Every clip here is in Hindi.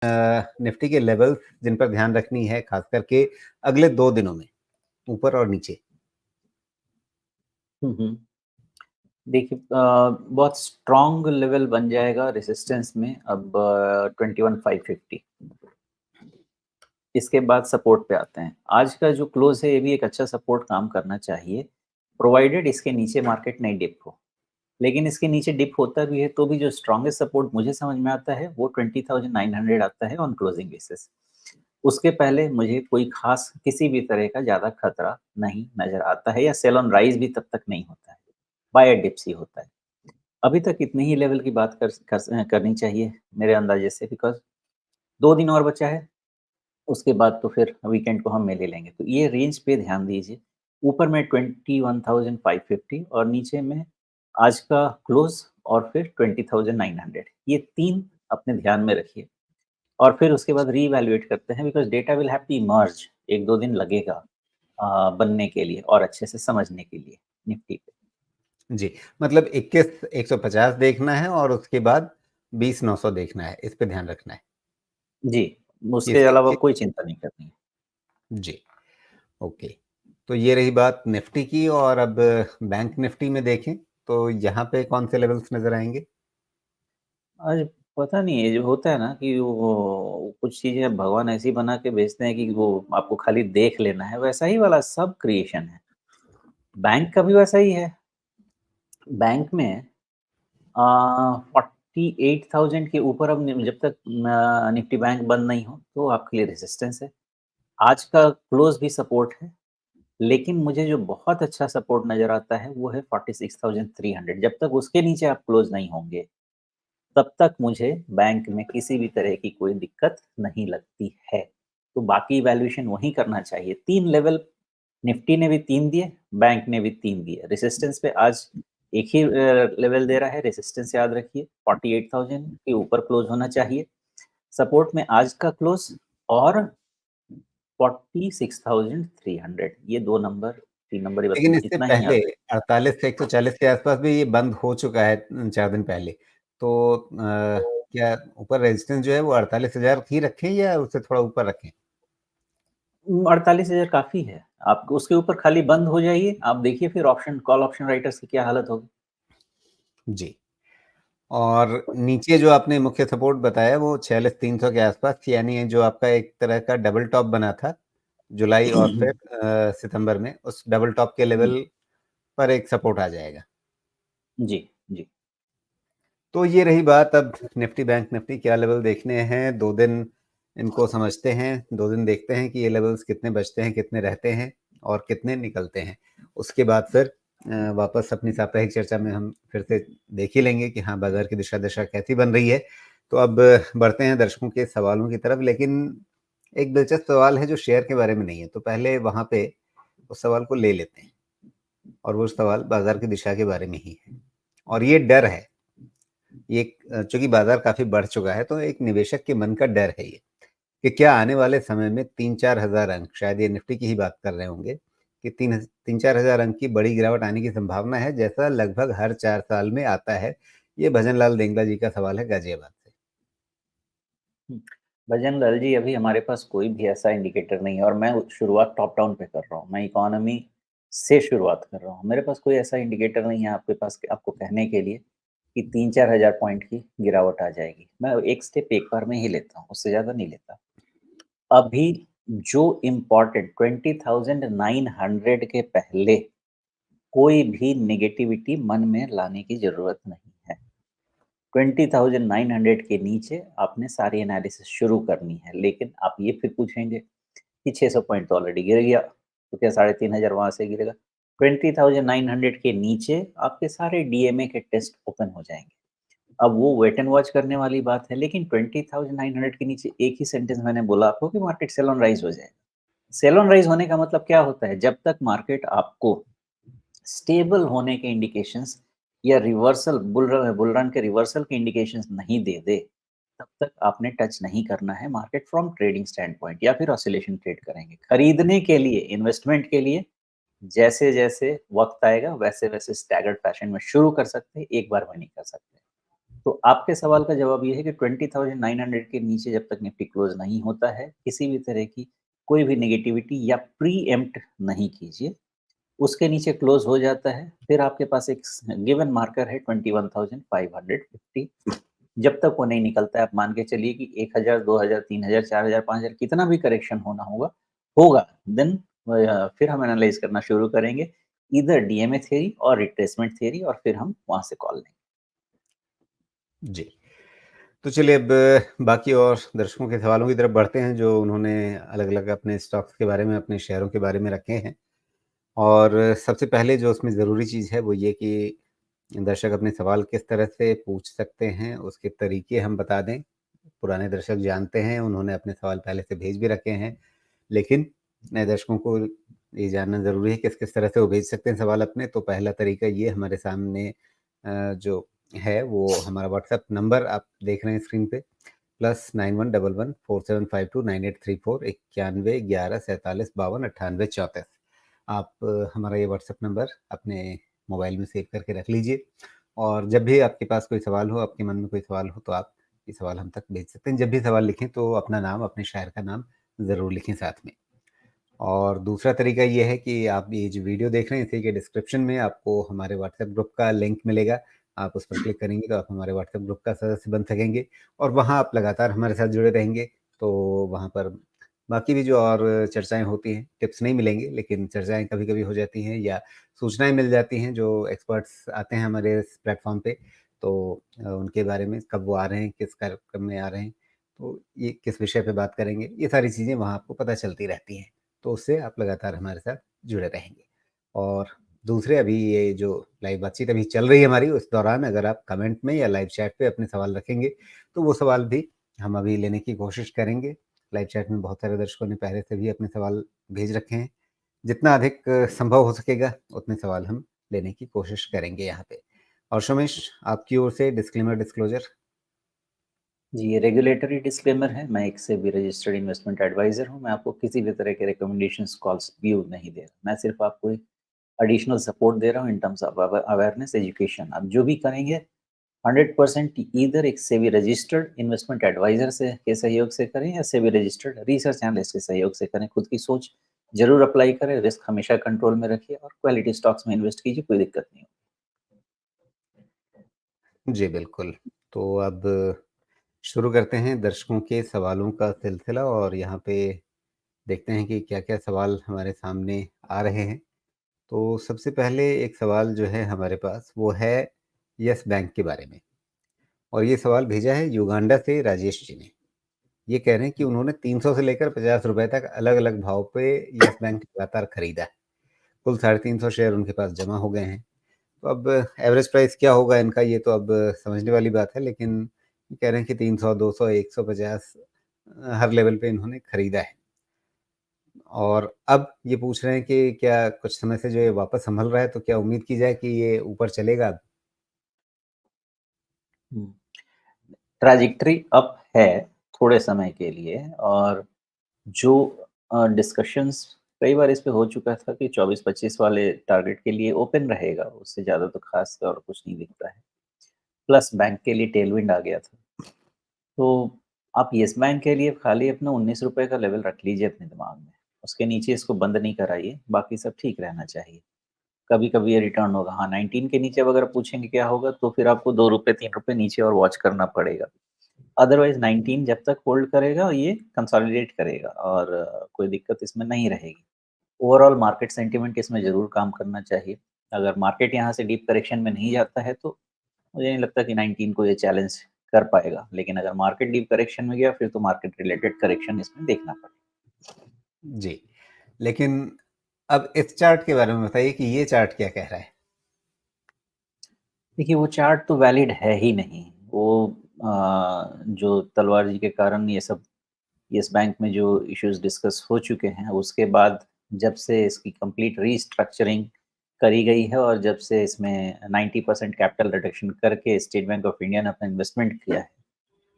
निफ्टी के लेवल्स जिन पर ध्यान रखनी है, खास करके अगले 2 दिनों में, ऊपर और नीचे? देखिए बहुत स्ट्रॉन्ग लेवल बन जाएगा रेजिस्टेंस में अब 21,550। इसके बाद सपोर्ट पे आते हैं। आज का जो क्लोज है ये भी एक अच्छा सपोर्ट काम करना चाहिए, प्रोवाइडेड इसके नीचे मार्केट नहीं डिप हो। लेकिन इसके नीचे डिप होता भी है तो भी जो स्ट्रॉन्गेस्ट सपोर्ट मुझे समझ में आता है वो 20,900 आता है ऑन क्लोजिंग बेसिस। उसके पहले मुझे कोई खास किसी भी तरह का ज़्यादा खतरा नहीं नज़र आता है, या सेल ऑन राइज भी तब तक नहीं होता है, बाय डिप्स ही होता है। अभी तक इतने ही लेवल की बात करनी चाहिए मेरे अंदाजे से, बिकॉज़ 2 दिन और बचा है, उसके बाद तो फिर वीकेंड को हम मेले लेंगे। तो ये रेंज पे ध्यान दीजिए। ऊपर में 21,550 और नीचे में आज का क्लोज़ और फिर 20,900, ये 3 अपने ध्यान में रखिए। और फिर उसके बाद रीवैल्यूएट करते हैं, because data will have to emerge. 1-2 दिन लगेगा बनने के लिए और अच्छे से समझने के लिए निफ्टी पे। जी, मतलब 21,150 देखना है और उसके बाद 20,900 देखना है, इस पे ध्यान रखना है। जी, उसके इसके अलावा ये कोई चिंता नहीं करनी है। जी, ओके। तो ये रही बात निफ्टी की, और अब बैंक निफ्टी में देखें, तो यहाँ पे कौन से लेवल्स नज़र आएँगे? आज पता नहीं है, जो होता है ना कि वो कुछ चीज़ें भगवान ऐसी बना के भेजते हैं कि वो आपको खाली देख लेना है, वैसा ही वाला सब क्रिएशन है। बैंक का भी वैसा ही है। बैंक में 48,000 के ऊपर अब जब तक निफ्टी बैंक बंद नहीं हो, तो आपके लिए रेजिस्टेंस है। आज का क्लोज़ भी सपोर्ट है, लेकिन मुझे जो बहुत अच्छा सपोर्ट नज़र आता है, वो है 46,300। जब तक उसके नीचे आप क्लोज़ नहीं होंगे, तब तक मुझे बैंक में किसी भी तरह की कोई दिक्कत नहीं लगती है। तो बाकी वैल्यूएशन वही करना चाहिए। 3 लेवल निफ्टी ने भी 3 दिए, बैंक ने भी 3 दिए। रेजिस्टेंस पे आज एक ही लेवल दे रहा है, रेजिस्टेंस याद रखिए 48,000 के ऊपर क्लोज़ होना चाहिए। सपोर्ट में आज का क्लोज़ और 46,300, ये 2 नंबर, 3 नंबर, ये बस लेकिन इससे इतना ही पहले याद रखिए। 48 से 140 के आसपास भी ये बंद हो चुका है 4 दिन पहले। तो क्या ऊपर रेजिस्टेंस जो है वो 48,000 ही रखें या उससे थोड़ा ऊपर रखें? 48,000 काफ़ी है। आप उसके ऊपर खाली बंद हो जाइए, आप देखिए फिर ऑप्शन कॉल ऑप्शन राइटर्स की क्या हालत होगी। जी। और नीचे जो आपने मुख्य सपोर्ट बताया वो 46,300 के आसपास, यानी जो आपका एक तरह का डबल टॉप बना था जुलाई और फिर सितंबर में, उस डबल टॉप के जी, लेवल पर एक सपोर्ट आ जाएगा। जी, जी। तो ये रही बात। अब निफ्टी बैंक निफ्टी क्या लेवल देखने हैं, 2 दिन इनको समझते हैं, 2 दिन देखते हैं कि ये लेवल्स कितने बचते हैं, कितने रहते हैं और कितने निकलते हैं। उसके बाद फिर वापस अपनी साप्ताहिक चर्चा में हम फिर से देख ही लेंगे कि हाँ, बाजार की दिशा दशा कैसी बन रही है। तो अब बढ़ते हैं दर्शकों के सवालों की तरफ, लेकिन एक दिलचस्प सवाल है जो शेयर के बारे में नहीं है, तो पहले वहाँ पे उस सवाल को ले लेते हैं। और वो सवाल बाजार की दिशा के बारे में ही है, और ये डर है, ये चूँकि बाजार काफ़ी बढ़ चुका है, तो एक निवेशक के मन का डर है ये, कि क्या आने वाले समय में 3-4 हज़ार अंक, शायद ये निफ्टी की ही बात कर रहे होंगे, कि 3-4 हज़ार अंक की बड़ी गिरावट आने की संभावना है, जैसा लगभग हर 4 साल में आता है। ये भजन लाल देंगला जी का सवाल है गाज़ियाबाद से। हुँ, भजन लाल जी, अभी हमारे पास कोई भी ऐसा इंडिकेटर नहीं है और मैं शुरुआत टॉप डाउन पे कर रहा हूँ। मैं इकोनॉमी से शुरुआत कर रहा हूँ। मेरे पास कोई ऐसा इंडिकेटर नहीं है आपके पास आपको कहने के लिए कि 3-4 हज़ार पॉइंट की गिरावट आ जाएगी। मैं एक स्टेप एक बार में ही लेता हूँ, उससे ज़्यादा नहीं लेता। अभी जो इम्पोर्टेंट 20,900 के पहले कोई भी नेगेटिविटी मन में लाने की ज़रूरत नहीं है। 20,900 के नीचे आपने सारी एनालिसिस शुरू करनी है, लेकिन आप ये फिर पूछेंगे कि 600 पॉइंट तो ऑलरेडी गिर गया, तो क्या 3,500 वहाँ से गिरेगा? 20,900 के नीचे आपके सारे डीएमए के टेस्ट ओपन हो जाएँगे। अब वो वेट एंड वॉच करने वाली बात है, लेकिन 20,900 के नीचे एक ही सेंटेंस मैंने बोला आपको कि मार्केट सेल ऑन राइज़ हो जाएगा। सेल ऑन राइज़ होने का मतलब क्या होता है? जब तक मार्केट आपको स्टेबल होने के इंडिकेशंस या रिवर्सल बुल रन के रिवर्सल के इंडिकेशंस नहीं दे दे, तब तक आपने टच नहीं करना है market from trading stand point, या फिर ऑसिलेशन ट्रेड करेंगे। खरीदने के लिए, इन्वेस्टमेंट के लिए जैसे-जैसे वक़्त आएगा वैसे-वैसे स्टैगर्ड फैशन में शुरू कर सकते हैं, एक बार में नहीं कर सकते। तो आपके सवाल का जवाब ये है कि 20,900 के नीचे जब तक निफ्टी क्लोज नहीं होता है, किसी भी तरह की कोई भी नेगेटिविटी या प्रीएम्प्ट नहीं कीजिए। उसके नीचे क्लोज हो जाता है, फिर आपके पास एक गिवन मार्कर है 21,550। जब तक वो नहीं निकलता है, आप मान के चलिए कि 1,000, 2,000, 3,000, 4,000, 5,000 कितना भी करेक्शन होना होगा, होगा। देन फिर हम एनालाइज करना शुरू करेंगे, इधर डीएमए थ्योरी और रिट्रेसमेंट थ्योरी, और फिर हम वहां से कॉल लेंगे। जी। तो चलिए अब बाकी और दर्शकों के सवालों की तरफ बढ़ते हैं जो उन्होंने अलग-अलग अपने स्टॉक्स के बारे में, अपने शेयरों के बारे में रखे हैं। और सबसे पहले जो उसमें ज़रूरी चीज़ है वो ये कि दर्शक अपने सवाल किस तरह से पूछ सकते हैं, उसके तरीके हम बता दें। पुराने दर्शक जानते हैं, उन्होंने अपने सवाल पहले से भेज भी रखे हैं, लेकिन नए दर्शकों को ये जानना ज़रूरी है किस-किस तरह से वो भेज सकते हैं सवाल अपने। तो पहला तरीका ये हमारे सामने जो है वो हमारा व्हाट्सएप नंबर आप देख रहे हैं स्क्रीन पे, +911147529834 911147529834। आप हमारा ये व्हाट्सएप नंबर अपने मोबाइल में सेव करके रख लीजिए और जब भी आपके पास कोई सवाल हो, आपके मन में कोई सवाल हो तो आप ये सवाल हम तक भेज सकते हैं। जब भी सवाल लिखें तो अपना नाम, अपने शहर का नाम ज़रूर लिखें साथ में। और दूसरा तरीका ये है कि आप ये जो वीडियो देख रहे हैं इसी के डिस्क्रिप्शन में आपको हमारे व्हाट्सएप ग्रुप का लिंक मिलेगा। आप उस पर क्लिक करेंगे तो आप हमारे व्हाट्सएप ग्रुप का सदस्य बन सकेंगे और वहाँ आप लगातार हमारे साथ जुड़े रहेंगे। तो वहाँ पर बाकी भी जो और चर्चाएँ होती हैं, टिप्स नहीं मिलेंगे लेकिन चर्चाएँ कभी-कभी हो जाती हैं या सूचनाएँ मिल जाती हैं जो एक्सपर्ट्स आते हैं हमारे इस प्लेटफ़ॉर्म पे। तो उनके बारे में कब वो आ रहे हैं, किस कार्यक्रम में आ रहे हैं, तो ये किस विषय पे बात करेंगे, ये सारी चीज़ें वहाँ आपको पता चलती रहती हैं। तो उससे आप लगातार हमारे साथ जुड़े रहेंगे। और दूसरे अभी ये जो लाइव बातचीत अभी चल रही है हमारी, उस दौरान अगर आप कमेंट में या लाइव चैट पे अपने सवाल रखेंगे, तो वो सवाल भी हम अभी लेने की कोशिश करेंगे। लाइव चैट में बहुत सारे दर्शकों ने पहले से भी अपने सवाल भेज रखे हैं। जितना अधिक संभव हो सकेगा, उतने सवाल हम लेने की कोशिश करेंगे यहाँ पे। और सोमेश, आपकी ओर से डिस्क्लेमर डिस्क्लोज़र? जी, ये रेगुलेटरी डिस्क्लेमर है। मैं एक सेबी रजिस्टर्ड इन्वेस्टमेंट एडवाइज़र हूँ। मैं आपको किसी भी तरह के रिकमेंडेशंस, कॉल्स, व्यू नहीं दे रहा। मैं सिर्फ़ आपको एक एडिशनल सपोर्ट दे रहा हूँ in terms of awareness, education. आप जो भी करेंगे 100% ईदर एक सेबी रजिस्टर्ड इन्वेस्टमेंट एडवाइज़र से के सहयोग से करें या सेबी रजिस्टर्ड रिसर्च एनालिस्ट के सहयोग से करें। खुद की सोच ज़रूर अप्लाई करें, रिस्क हमेशा कंट्रोल में रखिए और क्वालिटी स्टॉक्स में इन्वेस्ट कीजिए, कोई दिक्कत नहीं होगी। जी, बिल्कुल। तो अब शुरू करते हैं दर्शकों के सवालों का सिलसिला और यहाँ पे देखते हैं कि क्या-क्या सवाल हमारे सामने आ रहे हैं। तो सबसे पहले एक सवाल जो है हमारे पास वो है येस बैंक के बारे में और ये सवाल भेजा है युगांडा से राजेश जी ने। ये कह रहे हैं कि उन्होंने 300 से लेकर ₹50 तक अलग-अलग भाव पे येस बैंक लगातार खरीदा है। कुल 350 शेयर उनके पास जमा हो गए हैं। तो अब एवरेज प्राइस क्या होगा इनका ये तो अब समझने वाली बात है लेकिन कह रहे हैं कि 300, 200, 150 हर लेवल पे इन्होंने खरीदा है। और अब ये पूछ रहे हैं कि क्या कुछ समय से जो ये वापस सँभल रहा है, तो क्या उम्मीद की जाए कि ये ऊपर चलेगा अब? हुँ। ट्रैजेक्टरी अप है थोड़े समय के लिए, और जो डिस्कशंस कई बार इस पे हो चुका था कि 24-25 वाले टारगेट के लिए ओपन रहेगा, उससे ज़्यादा तो ख़ास और कुछ नहीं दिखता है। प्लस बैंक के लिए टेलविंड आ गया था। तो आप येस बैंक के लिए खाली अपना ₹19 का लेवल रख लीजिए अपने दिमाग में। उसके नीचे इसको बंद नहीं कराइए, बाकी सब ठीक रहना चाहिए। कभी-कभी ये रिटर्न होगा। हाँ, 19 के नीचे अब अगर पूछेंगे क्या होगा, तो फिर आपको ₹2 ₹3 नीचे और वॉच करना पड़ेगा। अदरवाइज़ 19 जब तक होल्ड करेगा, ये कंसोलिडेट करेगा और कोई दिक्कत इसमें नहीं रहेगी। ओवरऑल मार्केट सेंटिमेंट इसमें ज़रूर काम करना चाहिए। अगर मार्केट यहाँ से डीप करेक्शन में नहीं जाता है, तो मुझे नहीं लगता कि 19 को ये चैलेंज कर पाएगा। लेकिन अगर मार्केट डीप करेक्शन में गया, फिर तो मार्केट रिलेटेड करेक्शन इसमें देखना पड़ेगा। जी। लेकिन अब इस चार्ट के बारे में बताइए कि ये चार्ट क्या कह रहा है? देखिए, वो चार्ट तो वैलिड है ही नहीं। वो जो तलवार जी के कारण ये सब येस बैंक में जो इश्यूज़ डिस्कस हो चुके हैं, उसके बाद जब से इसकी कंप्लीट रीस्ट्रक्चरिंग करी गई है और जब से इसमें 90% कैपिटल रिडक्शन करके स्टेट बैंक ऑफ इंडिया ने अपना इन्वेस्टमेंट किया है,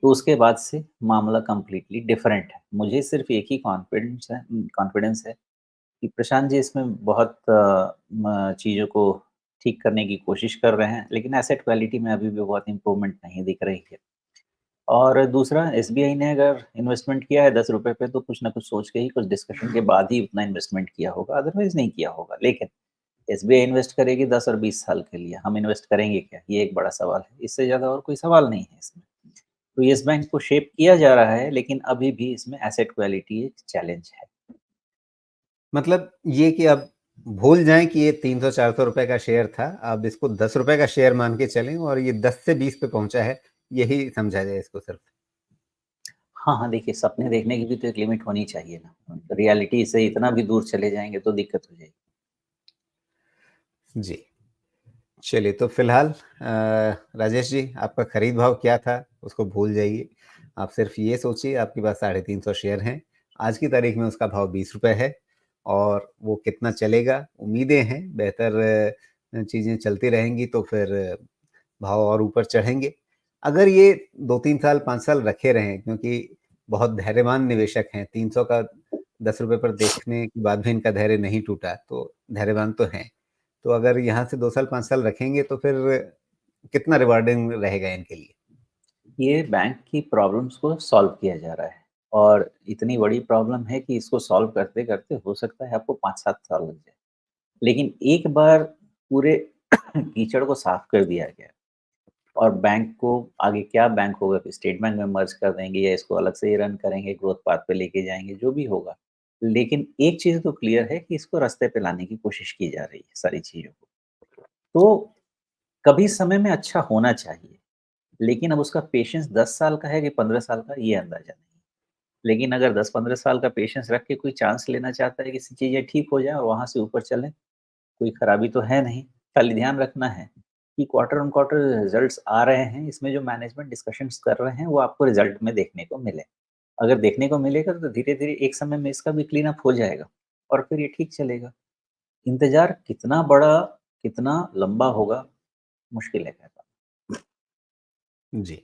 तो उसके बाद से मामला कंप्लीटली डिफरेंट है। मुझे सिर्फ़ एक ही कॉन्फिडेंस है कि प्रशांत जी इसमें बहुत चीज़ों को ठीक करने की कोशिश कर रहे हैं, लेकिन एसेट क्वालिटी में अभी भी बहुत इम्प्रूवमेंट नहीं दिख रही है। और दूसरा एसबीआई ने अगर इन्वेस्टमेंट किया है ₹10 पे तो कुछ ना कुछ सोच के ही, कुछ डिस्कशन के बाद ही उतना इन्वेस्टमेंट किया होगा, अदरवाइज़ नहीं किया होगा। लेकिन एसबीआई इन्वेस्ट करेगी 10 और 20 साल के लिए, हम इन्वेस्ट करेंगे क्या? ये एक बड़ा सवाल है। इससे ज़्यादा और कोई सवाल नहीं है इसमें। तो येस बैंक को शेप किया जा रहा है, लेकिन अभी भी इसमें एसेट क्वालिटी एक चैलेंज है। मतलब ये कि अब भूल जाएँ कि ये 300-400 रुपए का शेयर था, अब इसको ₹10 का शेयर मान के चलें और ये 10 से 20 पे पहुँचा है, यही समझा जाए इसको सिर्फ़। हाँ, हाँ, देखिए सपने देखने की भी तो एक लिमिट होनी चाहिए ना। रियलिटी से इतना भी दूर चले जाएँगे तो दिक्कत हो जाएगी। जी। चलिए, तो फ़िलहाल राजेश जी, आपका खरीद भाव क्या था, उसको भूल जाइए। आप सिर्फ़ ये सोचिए आपके पास 350 शेयर हैं। आज की तारीख में उसका भाव ₹20 है और वो कितना चलेगा, उम्मीदें हैं बेहतर चीज़ें चलती रहेंगी तो फिर भाव और ऊपर चढ़ेंगे। अगर ये 2-3 साल, 5 साल रखे रहें क्योंकि बहुत धैर्यवान निवेशक हैं, 300 का ₹10 पर देखने के बाद भी इनका धैर्य नहीं टूटा, तो धैर्यवान तो हैं। तो अगर यहाँ से 2 साल, 5 साल रखेंगे तो फिर कितना रिवार्डिंग रहेगा इनके लिए? ये बैंक की प्रॉब्लम्स को सॉल्व किया जा रहा है और इतनी बड़ी प्रॉब्लम है कि इसको सॉल्व करते-करते हो सकता है आपको 5-7 साल लग जाए। लेकिन एक बार पूरे कीचड़ को साफ कर दिया गया और बैंक को आगे क्या बैंक होगा कि स्टेट बैंक में मर्ज कर देंगे या इसको अलग से ही रन करेंगे, ग्रोथ पाथ पे लेके जाएँगे, जो भी होगा। लेकिन एक चीज़ तो क्लियर है कि इसको रास्ते पे लाने की कोशिश की जा रही है सारी चीज़ों को। तो कभी समय में अच्छा होना चाहिए, लेकिन अब उसका पेशेंस 10 साल का है कि 15 साल का, ये अंदाज़ा नहीं। लेकिन अगर 10-15 साल का पेशेंस रख के कोई चांस लेना चाहता है कि चीज़ें ठीक हो जाएँ और वहाँ से ऊपर चलें, कोई खराबी तो है नहीं। खाली ध्यान रखना है कि क्वार्टर ऑन क्वार्टर रिज़ल्ट्स आ रहे हैं, इसमें जो मैनेजमेंट डिस्कशंस कर रहे हैं, वो आपको रिज़ल्ट में देखने को मिले। अगर देखने को मिलेगा तो धीरे-धीरे एक समय में इसका भी क्लीन अप हो जाएगा और फिर ये ठीक चलेगा। इंतज़ार कितना बड़ा, कितना लंबा होगा, मुश्किल है कहना। जी।